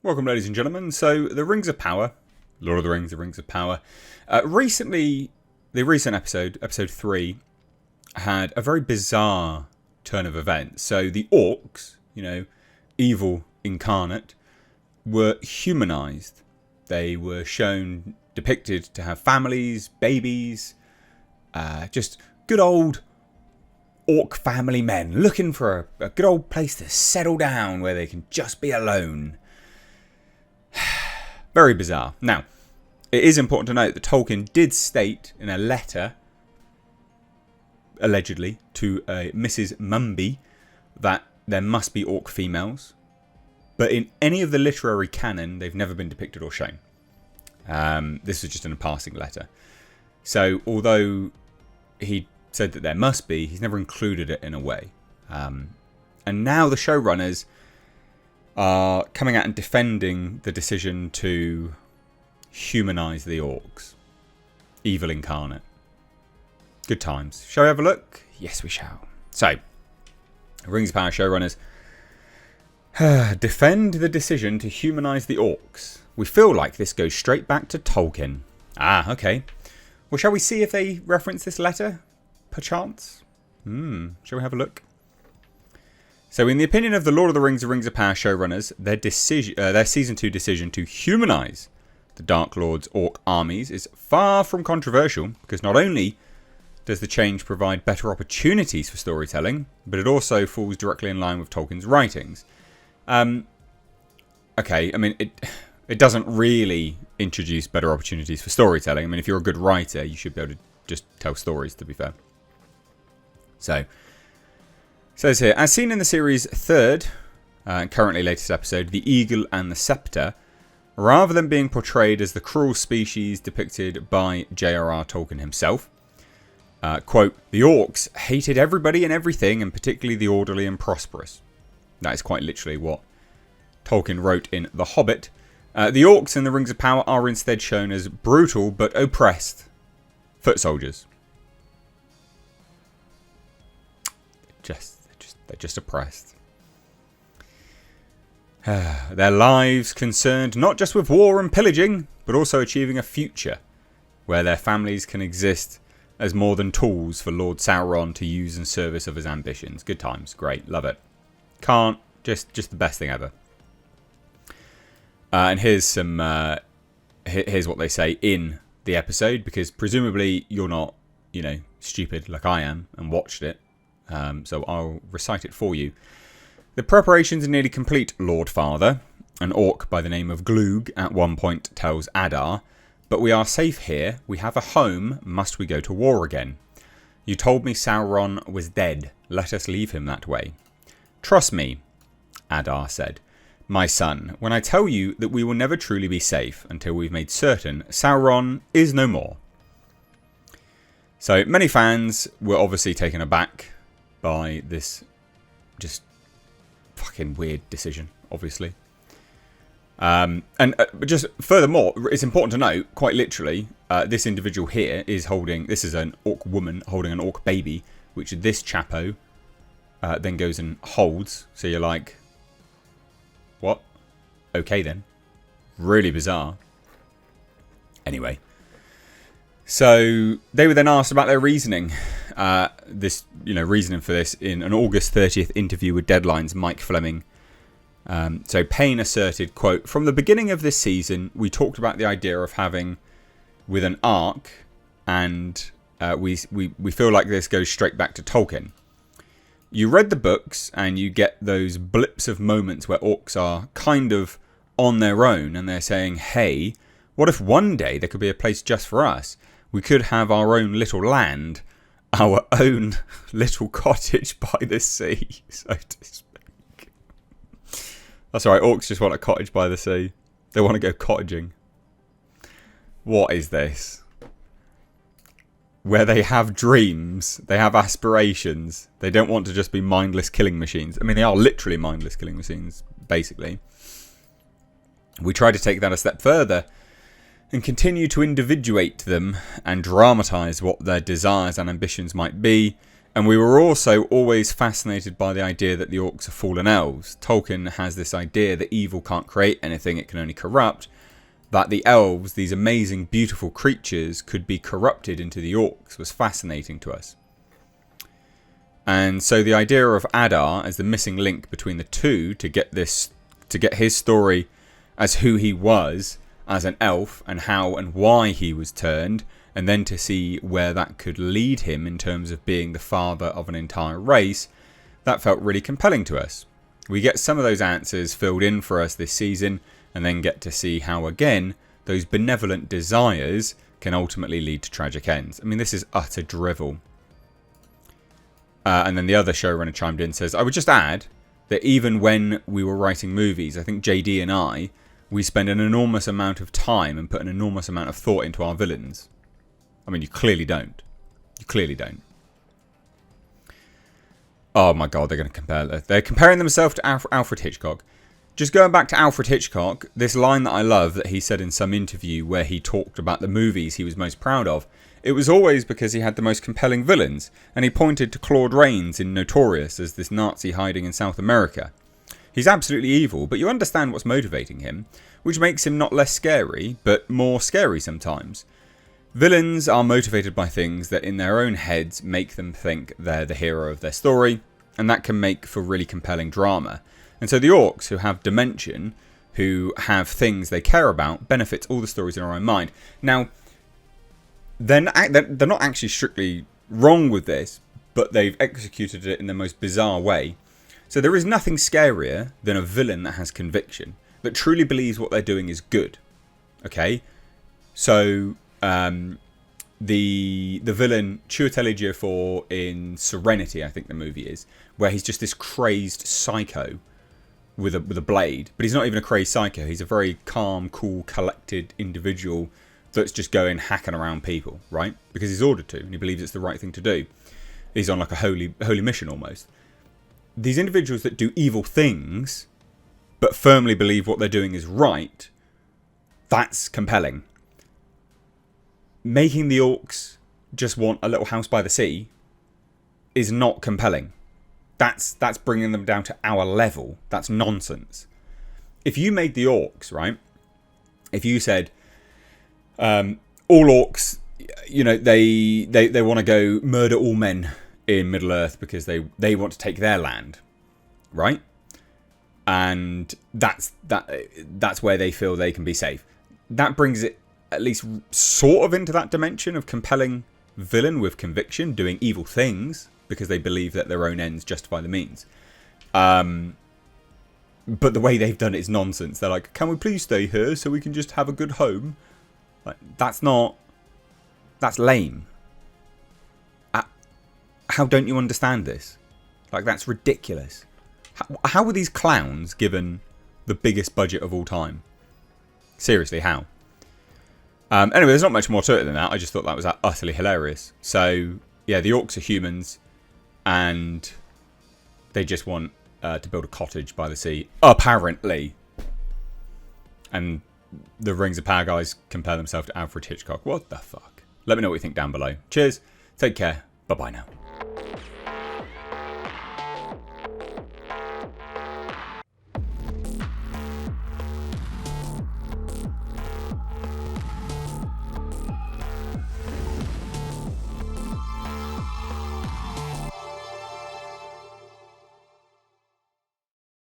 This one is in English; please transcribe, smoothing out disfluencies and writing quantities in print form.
Welcome, ladies and gentlemen. So, the Rings of Power, Lord of the Rings, the Rings of Power. Recently, the recent episode 3, had a very bizarre turn of events. So, the Orcs, evil incarnate, were humanized. They were depicted to have families, babies, just good old Orc family men looking for a good old place to settle down where they can just be alone. Very bizarre. Now, it is important to note that Tolkien did state in a letter, allegedly, to Mrs. Mumby, that there must be Orc females. But in any of the literary canon, they've never been depicted or shown. This was just in a passing letter. So, although he said that there must be, he's never included it in a way. And now the showrunners are coming out and defending the decision to humanize the Orcs. Evil incarnate. Good times. Shall we have a look? Yes, we shall. So, Rings of Power showrunners defend the decision to humanize the Orcs. We feel like this goes straight back to Tolkien. Ah, okay. Well, shall we see if they reference this letter? Perchance? Shall we have a look? So, in the opinion of the Lord of the Rings of Power showrunners, their Season 2 decision to humanise the Dark Lord's Orc armies is far from controversial, because not only does the change provide better opportunities for storytelling, but it also falls directly in line with Tolkien's writings. Okay, I mean, it doesn't really introduce better opportunities for storytelling. I mean, if you're a good writer, you should be able to just tell stories, to be fair. So, says here, as seen in the series' third, and currently latest episode, The Eagle and the Scepter, rather than being portrayed as the cruel species depicted by J.R.R. Tolkien himself, quote, the Orcs hated everybody and everything, and particularly the orderly and prosperous. That is quite literally what Tolkien wrote in The Hobbit. The Orcs in the Rings of Power are instead shown as brutal but oppressed foot soldiers. They're just oppressed. Their lives concerned not just with war and pillaging, but also achieving a future where their families can exist as more than tools for Lord Sauron to use in service of his ambitions. Good times. Great. Love it. Can't. Just the best thing ever. And here's some. Here's what they say in the episode, because presumably you're not, stupid like I am and watched it. So I'll recite it for you. The preparations are nearly complete, Lord Father. An orc by the name of Gloog at one point tells Adar, but we are safe here. We have a home. Must we go to war again? You told me Sauron was dead. Let us leave him that way. Trust me, Adar said. My son, when I tell you that we will never truly be safe until we've made certain Sauron is no more. So many fans were obviously taken aback by this just fucking weird decision, obviously. And just furthermore, it's important to note, quite literally, this individual here is this is an orc woman holding an orc baby, which this chapo then goes and holds. So you're like, what? Okay then. Really bizarre. Anyway. So they were then asked about their reasoning. Reasoning for this in an August 30th interview with Deadline's Mike Fleming. So Payne asserted, quote, from the beginning of this season, we talked about the idea of having with an arc, and we feel like this goes straight back to Tolkien. You read the books and you get those blips of moments where orcs are kind of on their own and they're saying, hey, what if one day there could be a place just for us? We could have our own little land, our own little cottage by the sea, so to speak. That's right, orcs just want a cottage by the sea. They want to go cottaging. What is this? Where they have dreams, they have aspirations. They don't want to just be mindless killing machines. I mean, they are literally mindless killing machines, basically. We try to take that a step further and continue to individuate them and dramatise what their desires and ambitions might be And we were also always fascinated by the idea that the orcs are fallen elves. Tolkien has this idea that evil can't create anything, it can only corrupt. That the elves, these amazing, beautiful creatures, could be corrupted into the orcs was fascinating to us. And so the idea of Adar as the missing link between the two to get his story as who he was as an elf and how and why he was turned, and then to see where that could lead him in terms of being the father of an entire race, that felt really compelling to us. We get some of those answers filled in for us this season, and then get to see how, again, those benevolent desires can ultimately lead to tragic ends. I mean, this is utter drivel. And then the other showrunner chimed in and says, I would just add that even when we were writing movies, I think JD and I, we spend an enormous amount of time and put an enormous amount of thought into our villains. I mean, you clearly don't. You clearly don't. Oh my God, they're going to compare. They're comparing themselves to Alfred Hitchcock. Just going back to Alfred Hitchcock, this line that I love that he said in some interview where he talked about the movies he was most proud of, it was always because he had the most compelling villains, and he pointed to Claude Rains in Notorious as this Nazi hiding in South America. He's absolutely evil, but you understand what's motivating him, which makes him not less scary, but more scary sometimes. Villains are motivated by things that in their own heads make them think they're the hero of their story, and that can make for really compelling drama. And so the orcs, who have dimension, who have things they care about, benefits all the stories in our own mind. Now, they're not actually strictly wrong with this, but they've executed it in the most bizarre way. So there is nothing scarier than a villain that has conviction, that truly believes what they're doing is good. Okay? So the villain Chiwetel Ejiofor in Serenity, I think the movie is, where he's just this crazed psycho with a blade, but he's not even a crazed psycho. He's a very calm, cool, collected individual that's just going hacking around people, right? Because he's ordered to, and he believes it's the right thing to do. He's on like a holy mission almost. These individuals that do evil things, but firmly believe what they're doing is right, that's compelling. Making the orcs just want a little house by the sea is not compelling. That's bringing them down to our level. That's nonsense. If you made the orcs, right? If you said, all orcs, you know, they want to go murder all men in Middle Earth because they want to take their land, right? And that's where they feel they can be safe. That brings it at least sort of into that dimension of compelling villain with conviction, doing evil things because they believe that their own ends justify the means. But the way they've done it is nonsense. They're like, can we please stay here so we can just have a good home? Like, that's lame. How don't you understand this? Like, that's ridiculous. How were these clowns given the biggest budget of all time? Seriously, how? Anyway, there's not much more to it than that. I just thought that was utterly hilarious. So, yeah, the orcs are humans, and they just want to build a cottage by the sea, apparently. And the Rings of Power guys compare themselves to Alfred Hitchcock. What the fuck? Let me know what you think down below. Cheers. Take care. Bye-bye now.